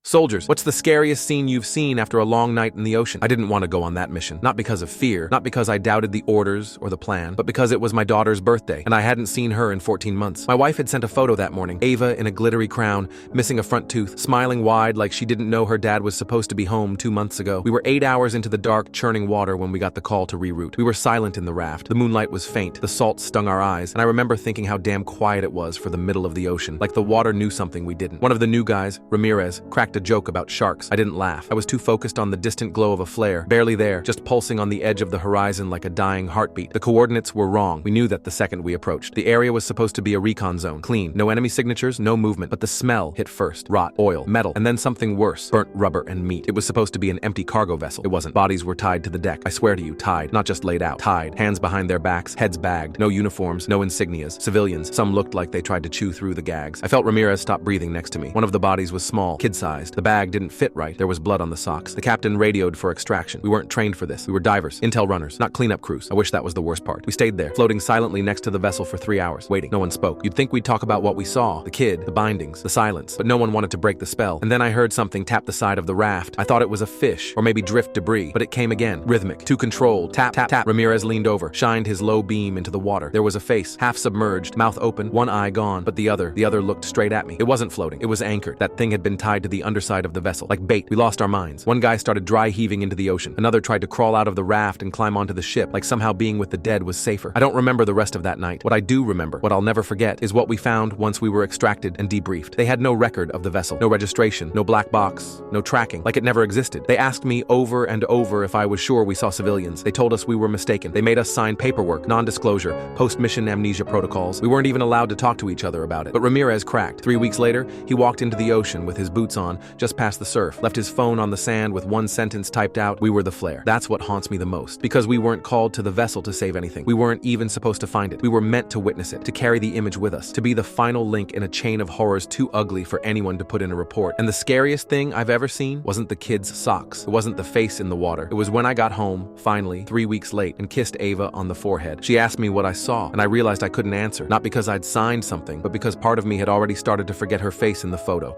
Soldiers, what's the scariest scene you've seen after a long night in the ocean? I didn't want to go on that mission. Not because of fear, not because I doubted the orders or the plan, but because it was my daughter's birthday, and I hadn't seen her in 14 months. My wife had sent a photo that morning. Ava in a glittery crown, missing a front tooth, smiling wide like she didn't know her dad was supposed to be home 2 months ago. We were 8 hours into the dark, churning water when we got the call to reroute. We were silent in the raft. The moonlight was faint. The salt stung our eyes, and I remember thinking how damn quiet it was for the middle of the ocean, like the water knew something we didn't. One of the new guys, Ramirez, cracked a joke about sharks. I didn't laugh. I was too focused on the distant glow of a flare, barely there, just pulsing on the edge of the horizon like a dying heartbeat. The coordinates were wrong. We knew that the second we approached. The area was supposed to be a recon zone. Clean. No enemy signatures, no movement. But the smell hit first. Rot, oil, metal, and then something worse. Burnt rubber and meat. It was supposed to be an empty cargo vessel. It wasn't. Bodies were tied to the deck. I swear to you, tied. Not just laid out. Tied. Hands behind their backs. Heads bagged. No uniforms. No insignias. Civilians. Some looked like they tried to chew through the gags. I felt Ramirez stop breathing next to me. One of the bodies was small, kid-sized. The bag didn't fit right. There was blood on the socks. The captain radioed for extraction. We weren't trained for this. We were divers, intel runners, not cleanup crews. I wish that was the worst part. We stayed there, floating silently next to the vessel for 3 hours, waiting. No one spoke. You'd think we'd talk about what we saw, the kid, the bindings, the silence, but no one wanted to break the spell. And then I heard something tap the side of the raft. I thought it was a fish, or maybe drift debris, but it came again, rhythmic, too controlled. Tap, tap, tap. Ramirez leaned over, shined his low beam into the water. There was a face, half submerged, mouth open, one eye gone, but the other looked straight at me. It wasn't floating. It was anchored. That thing had been tied to the underside of the vessel, like bait. We lost our minds. One guy started dry heaving into the ocean. Another tried to crawl out of the raft and climb onto the ship, like somehow being with the dead was safer. I don't remember the rest of that night. What I do remember, what I'll never forget, is what we found once we were extracted and debriefed. They had no record of the vessel, no registration, no black box, no tracking, like it never existed. They asked me over and over if I was sure we saw civilians. They told us we were mistaken. They made us sign paperwork, non-disclosure, post-mission amnesia protocols. We weren't even allowed to talk to each other about it. But Ramirez cracked. 3 weeks later, he walked into the ocean with his boots on, just past the surf, left his phone on the sand with one sentence typed out, "We were the flare." That's what haunts me the most. Because we weren't called to the vessel to save anything. We weren't even supposed to find it. We were meant to witness it, to carry the image with us, to be the final link in a chain of horrors too ugly for anyone to put in a report. And the scariest thing I've ever seen wasn't the kid's socks. It wasn't the face in the water. It was when I got home, finally, 3 weeks late, and kissed Ava on the forehead. She asked me what I saw, and I realized I couldn't answer. Not because I'd signed something, but because part of me had already started to forget her face in the photo.